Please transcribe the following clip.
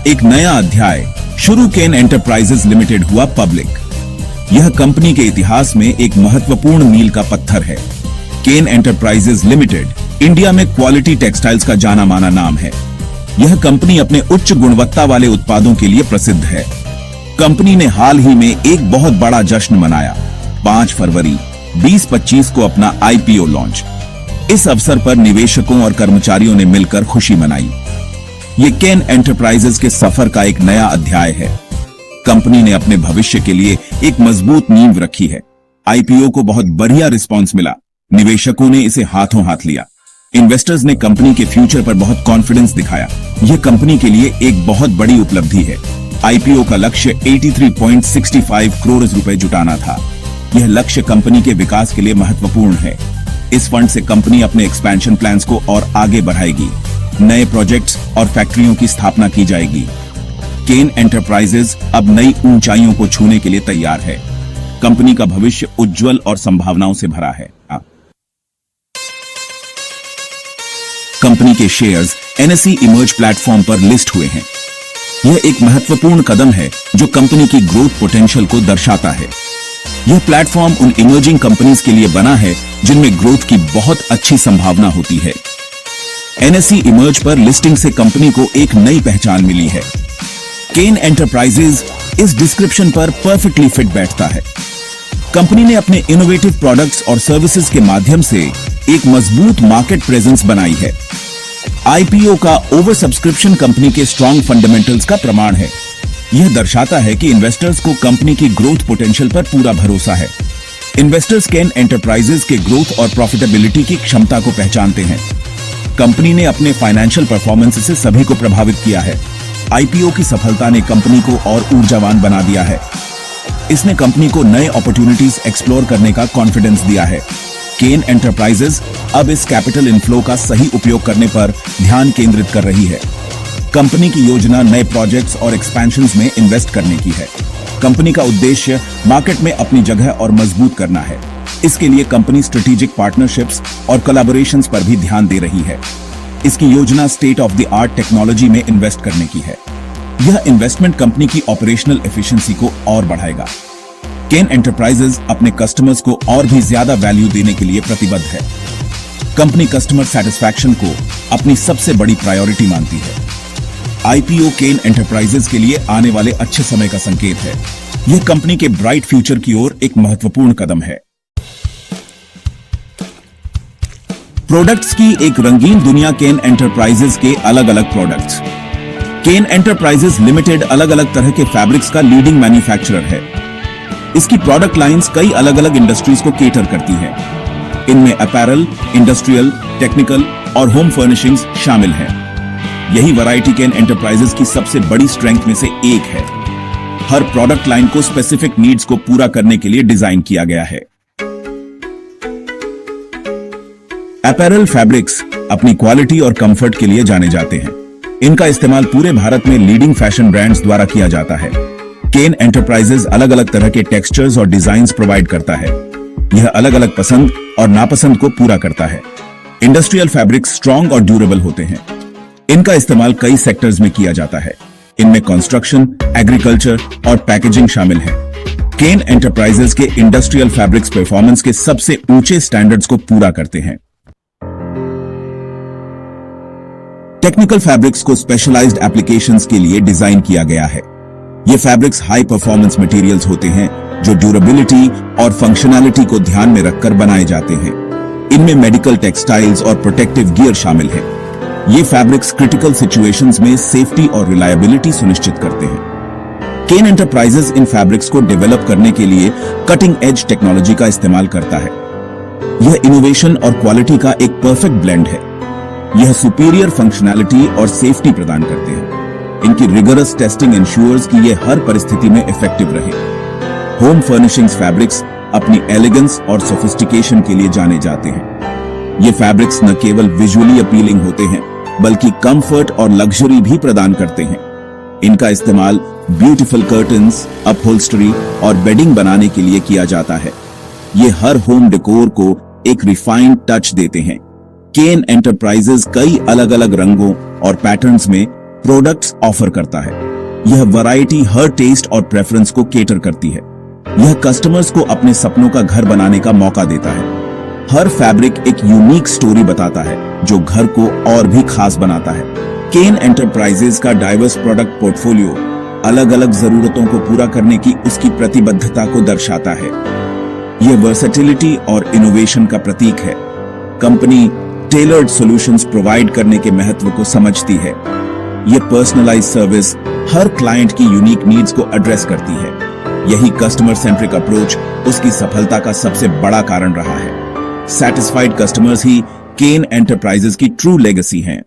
एक नया अध्याय शुरू केन एंटरप्राइजेज लिमिटेड हुआ पब्लिक। यह कंपनी के इतिहास में एक महत्वपूर्ण मील का पत्थर है। केन एंटरप्राइजेज लिमिटेड इंडिया में क्वालिटी टेक्सटाइल्स का जाना माना नाम है। यह कंपनी अपने उच्च गुणवत्ता वाले उत्पादों के लिए प्रसिद्ध है। कंपनी ने हाल ही में एक बहुत बड़ा जश्न मनाया। 5 फरवरी 2025 को अपना आईपीओ लॉन्च। इस अवसर पर निवेशकों और कर्मचारियों ने मिलकर खुशी मनाई। ये केन एंटरप्राइजेज के सफर का एक नया अध्याय है। कंपनी ने अपने भविष्य के लिए एक मजबूत नींव रखी है। आईपीओ को बहुत बढ़िया रिस्पांस मिला। निवेशकों ने इसे हाथों हाथ लिया। इन्वेस्टर्स ने कंपनी के फ्यूचर पर बहुत कॉन्फिडेंस दिखाया। यह कंपनी के लिए एक बहुत बड़ी उपलब्धि है। आईपीओ का लक्ष्य 83.65 करोड़ रुपए जुटाना था। यह लक्ष्य कंपनी के विकास के लिए महत्वपूर्ण है। इस फंड से कंपनी अपने एक्सपेंशन प्लान्स को और आगे बढ़ाएगी। नए प्रोजेक्ट्स और फैक्ट्रियों की स्थापना की जाएगी। केन एंटरप्राइजेज अब नई ऊंचाइयों को छूने के लिए तैयार है। कंपनी का भविष्य उज्जवल और संभावनाओं से भरा है। कंपनी के शेयर्स एनएसई इमर्ज प्लेटफॉर्म पर लिस्ट हुए हैं। यह एक महत्वपूर्ण कदम है जो कंपनी की ग्रोथ पोटेंशियल को दर्शाता है। यह प्लेटफॉर्म उन इमर्जिंग कंपनीज के लिए बना है जिनमें ग्रोथ की बहुत अच्छी संभावना होती है। एनएसई इमर्ज पर लिस्टिंग से कंपनी को एक नई पहचान मिली है। केन एंटरप्राइजेज इस डिस्क्रिप्शन पर परफेक्टली फिट बैठता है। कंपनी ने अपने इनोवेटिव प्रोडक्ट्स और सर्विसेज के माध्यम से एक मजबूत मार्केट प्रेजेंस बनाई है। आईपीओ का ओवर सब्सक्रिप्शन कंपनी के स्ट्रॉन्ग फंडामेंटल्स का प्रमाण है। यह दर्शाता है कि इन्वेस्टर्स को कंपनी की ग्रोथ पोटेंशियल पर पूरा भरोसा है। इन्वेस्टर्स केन एंटरप्राइजेज के ग्रोथ और प्रॉफिटेबिलिटी की क्षमता को पहचानते हैं। कंपनी ने अपने फाइनेंशियल परफॉर्मेंस से सभी को प्रभावित किया है। आईपीओ की सफलता ने कंपनी को और ऊर्जावान बना दिया है। इसने कंपनी को नए अपॉर्चुनिटीज एक्सप्लोर करने का कॉन्फिडेंस दिया है। केन एंटरप्राइजेज अब इस कैपिटल इनफ्लो का सही उपयोग करने पर ध्यान केंद्रित कर रही है। कंपनी की योजना नए प्रोजेक्ट्स और एक्सपेंशंस में इन्वेस्ट करने की है। कंपनी का उद्देश्य मार्केट में अपनी जगह और मजबूत करना है। इसके लिए कंपनी स्ट्रेटेजिक पार्टनरशिप्स और कोलैबोरेशंस पर भी ध्यान दे रही है। इसकी योजना state of the art technology में इन्वेस्ट करने की है। यह इन्वेस्टमेंट कंपनी की ऑपरेशनल एफिशिएंसी को और बढ़ाएगा। केन एंटरप्राइजेज अपने कस्टमर्स को और भी ज्यादा वैल्यू देने के लिए प्रतिबद्ध है। कंपनी कस्टमर सेटिस्फैक्शन को अपनी सबसे बड़ी प्रायोरिटी मानती है। आईपीओ केन एंटरप्राइजेज के लिए आने वाले अच्छे समय का संकेत है। यह कंपनी के ब्राइट फ्यूचर की ओर एक महत्वपूर्ण कदम है। प्रोडक्ट्स की एक रंगीन दुनिया केन एंटरप्राइजेज के अलग अलग प्रोडक्ट्स। केन एंटरप्राइजेज लिमिटेड अलग अलग तरह के फैब्रिक्स का लीडिंग मैन्युफैक्चरर है। इसकी प्रोडक्ट लाइंस कई अलग अलग इंडस्ट्रीज को केटर करती है। इनमें अपैरल, इंडस्ट्रियल, टेक्निकल और होम फर्निशिंग्स शामिल हैं। यही वैरायटी केन एंटरप्राइजेज की सबसे बड़ी स्ट्रेंथ में से एक है। हर प्रोडक्ट लाइन को स्पेसिफिक नीड्स को पूरा करने के लिए डिजाइन किया गया है। अपैरल फैब्रिक्स अपनी क्वालिटी और कंफर्ट के लिए जाने जाते हैं। इनका इस्तेमाल पूरे भारत में लीडिंग फैशन ब्रांड्स द्वारा किया जाता है। केन एंटरप्राइजेज अलग अलग तरह के टेक्सचर्स और डिजाइन्स प्रोवाइड करता है। यह अलग अलग पसंद और नापसंद को पूरा करता है। इंडस्ट्रियल फैब्रिक्स स्ट्रॉन्ग और ड्यूरेबल होते हैं। इनका इस्तेमाल कई सेक्टर्स में किया जाता है। इनमें कंस्ट्रक्शन, एग्रीकल्चर और पैकेजिंग शामिल है। केन एंटरप्राइजेज के इंडस्ट्रियल फैब्रिक्स परफॉर्मेंस के सबसे ऊंचे स्टैंडर्ड्स को पूरा करते हैं। टेक्निकल फैब्रिक्स को स्पेशलाइज्ड एप्लीकेशंस के लिए डिजाइन किया गया है। ये फैब्रिक्स हाई परफॉर्मेंस मटेरियल्स होते हैं जो ड्यूरेबिलिटी और फंक्शनैलिटी को ध्यान में रखकर बनाए जाते हैं। इनमें मेडिकल टेक्सटाइल्स और प्रोटेक्टिव गियर शामिल है। ये फैब्रिक्स क्रिटिकल सिचुएशंस में सेफ्टी और रिलायबिलिटी सुनिश्चित करते हैं। केन एंटरप्राइजेज इन फैब्रिक्स को डेवलप करने के लिए कटिंग एज टेक्नोलॉजी का इस्तेमाल करता है। यह इनोवेशन और क्वालिटी का एक परफेक्ट ब्लेंड है। यह सुपीरियर फंक्शनैलिटी और सेफ्टी प्रदान करते हैं। इनकी रिगरस टेस्टिंग इंश्योर्स कि ये हर परिस्थिति में इफेक्टिव रहे। होम फर्निशिंग्स फैब्रिक्स अपनी एलिगेंस और सोफिस्टिकेशन के लिए जाने जाते हैं। ये फैब्रिक्स न केवल विजुअली अपीलिंग होते हैं बल्कि कंफर्ट और लग्जरी भी प्रदान करते हैं। इनका इस्तेमाल ब्यूटीफुल कर्टन्स, अपहोल्स्टरी और बेडिंग बनाने के लिए किया जाता है। ये हर होम डेकोर को एक रिफाइंड टच देते हैं। केन एंटरप्राइजेज कई अलग अलग रंगों और पैटर्न्स में प्रोडक्ट्स ऑफर करता है। यह वैरायटी हर टेस्ट और प्रेफरेंस को केटर करती है। यह कस्टमर्स को अपने सपनों का घर बनाने का मौका देता है। हर फैब्रिक एक यूनिक स्टोरी बताता है जो घर को और भी खास बनाता है। केन एंटरप्राइजेज का डाइवर्स प्रोडक्ट पोर्टफोलियो अलग अलग जरूरतों को पूरा करने की उसकी प्रतिबद्धता को दर्शाता है। यह वर्सेटिलिटी और इनोवेशन का प्रतीक है। कंपनी टेलर्ड सॉल्यूशंस प्रोवाइड करने के महत्व को समझती है। यह पर्सनलाइज सर्विस हर क्लाइंट की यूनिक नीड्स को एड्रेस करती है। यही कस्टमर सेंट्रिक अप्रोच उसकी सफलता का सबसे बड़ा कारण रहा है। सैटिस्फाइड कस्टमर्स ही केन एंटरप्राइजेज की ट्रू लेगेसी हैं।